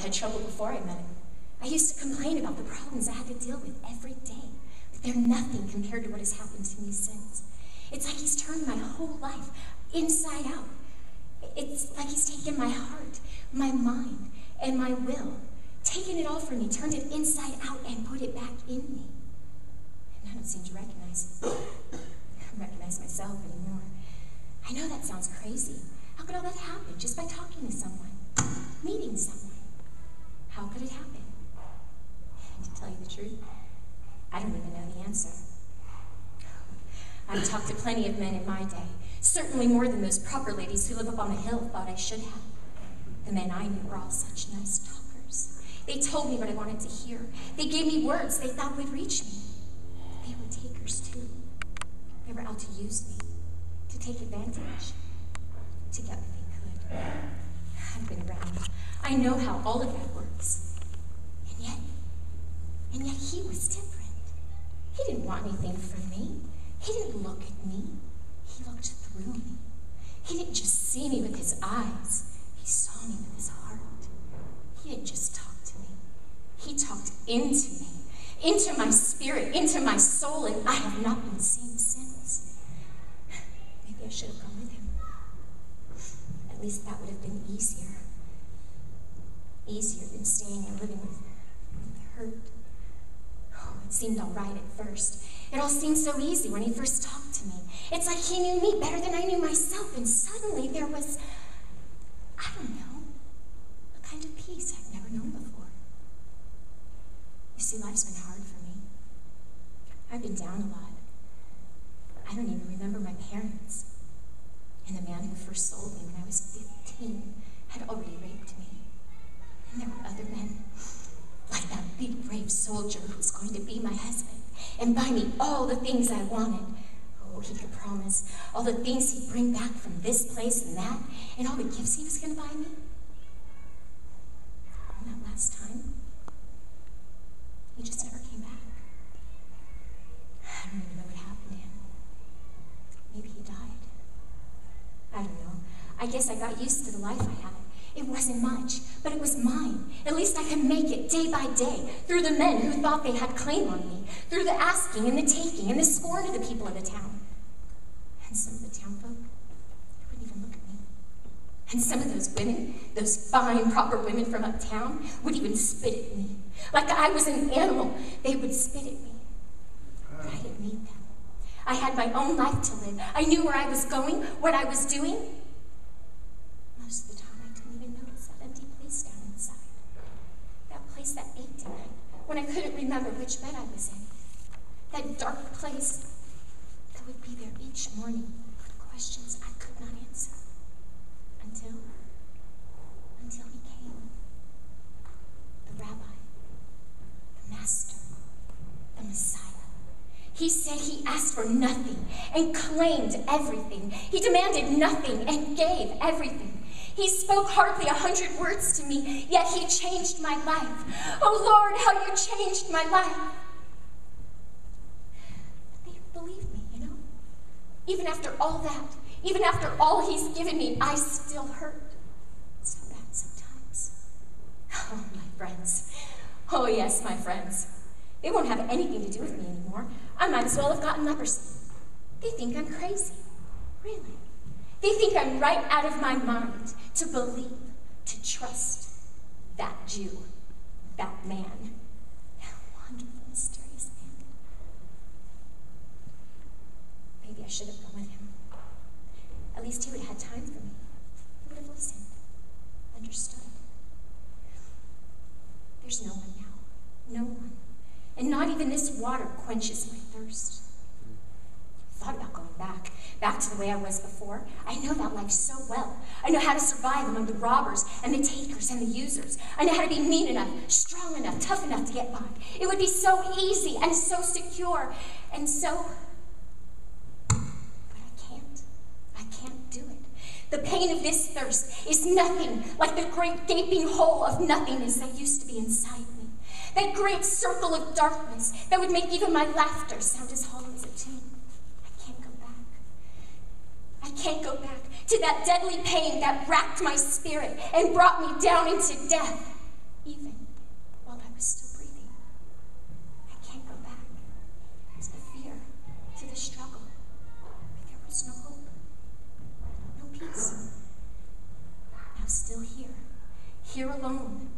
had trouble before I met him. I used to complain about the problems I had to deal with every day, but they're nothing compared to what has happened to me since. It's like he's turned my whole life inside out. It's like he's taken my heart, my mind, and my will, taken it all from me, turned it inside out, and put it back in me. And I don't seem to recognize myself anymore. I know that sounds crazy. How could all that happen just by talking to someone, meeting someone? How could it happen? And to tell you the truth, I don't even know the answer. I've talked to plenty of men in my day, certainly more than those proper ladies who live up on the hill thought I should have. The men I knew were all such nice talkers. They told me what I wanted to hear. They gave me words they thought would reach me. But they were takers too. They were out to use me, to take advantage, to get what they could. I've been around. I know how all of that works. And yet he was different. He didn't want anything from me. He didn't look at me. He looked through me. He didn't just see me with his eyes. He saw me with his heart. He didn't just talk to me. He talked into me, into my spirit, into my soul, and I have not been the same since. Maybe I should have gone with him. At least that would have been easier. Easier than staying and living with the hurt. Oh, it seemed all right at first. It all seemed so easy when he first talked to me. It's like he knew me better than I knew myself, and suddenly there was, I don't know, a kind of peace I've never known before. You see, life's been hard for me. I've been down a lot. I don't even remember my parents. And the man who first sold me when I was 15 had already raped me. And there were other men, like that big, brave soldier who was going to be my husband and buy me all the things I wanted. Oh, he could promise all the things he'd bring back from this place and that, and all the gifts he was going to buy me. And that last time, he just never came back. I don't even know what happened to him. Maybe he died. I don't know. I guess I got used to the life I had. It wasn't much, but it was mine. At least I could make it day by day, through the men who thought they had claim on me, through the asking and the taking and the scorn of the people of the town. And some of the townfolk wouldn't even look at me. And some of those women, those fine, proper women from uptown, would even spit at me. Like I was an animal, they would spit at me. But I didn't need them. I had my own life to live. I knew where I was going, what I was doing. Most of the time, that ached at night when I couldn't remember which bed I was in. That dark place that would be there each morning with questions I could not answer. Until he came. The rabbi, the master, the Messiah. He said he asked for nothing and claimed everything. He demanded nothing and gave everything. He spoke hardly 100 words to me, yet he changed my life. Oh Lord, how you changed my life. But they believe me, you know? Even after all that, even after all he's given me, I still hurt. So bad sometimes. Oh, my friends. Oh yes, my friends. They won't have anything to do with me anymore. I might as well have gotten leprosy. They think I'm crazy. Really. They think I'm right out of my mind to believe, to trust that Jew, that man, that wonderful, mysterious man. Maybe I should have gone with him. At least he would have had time for me. He would have listened, understood. There's no one now, no one. And not even this water quenches my thirst. I thought about going back to the way I was before. I know that life so well. I know how to survive among the robbers and the takers and the users. I know how to be mean enough, strong enough, tough enough to get by. It would be so easy and so secure and so... But I can't do it. The pain of this thirst is nothing like the great gaping hole of nothingness that used to be inside me. That great circle of darkness that would make even my laughter sound as hollow as a tune. I can't go back to that deadly pain that racked my spirit and brought me down into death. even while I was still breathing. I can't go back to the fear, to the struggle. There was no hope, no peace. Now still here alone,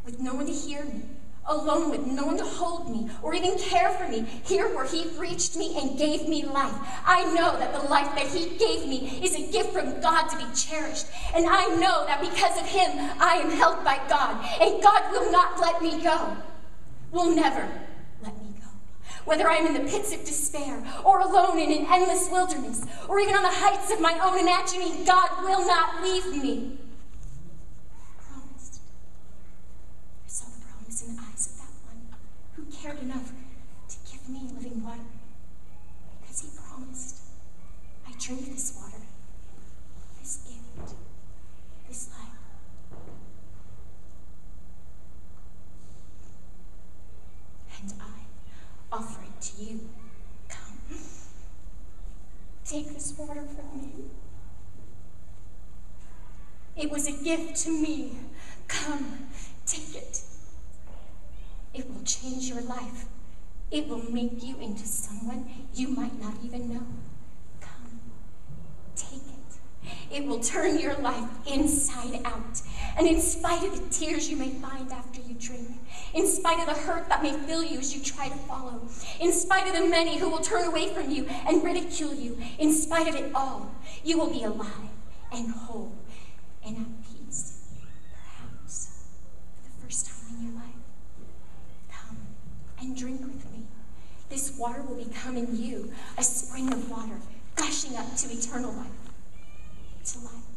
with no one to hear me, alone with no one to hold me or even care for me, here where he reached me and gave me life. I know that the life that he gave me is a gift from God to be cherished. And I know that because of him, I am held by God. And God will not let me go. Will never let me go. Whether I'm in the pits of despair or alone in an endless wilderness or even on the heights of my own imagining, God will not leave me. In the eyes of that one who cared enough to give me living water. Because he promised, I drink this water, this gift, this life. And I offer it to you. Come, take this water from me. It was a gift to me. Come, take it. It will change your life. It will make you into someone you might not even know. Come, take it. It will turn your life inside out. And in spite of the tears you may find after you drink, in spite of the hurt that may fill you as you try to follow, in spite of the many who will turn away from you and ridicule you, in spite of it all, you will be alive and whole and at peace, perhaps for the first time in your life. And drink with me. This water will become in you a spring of water, gushing up to eternal life, to life.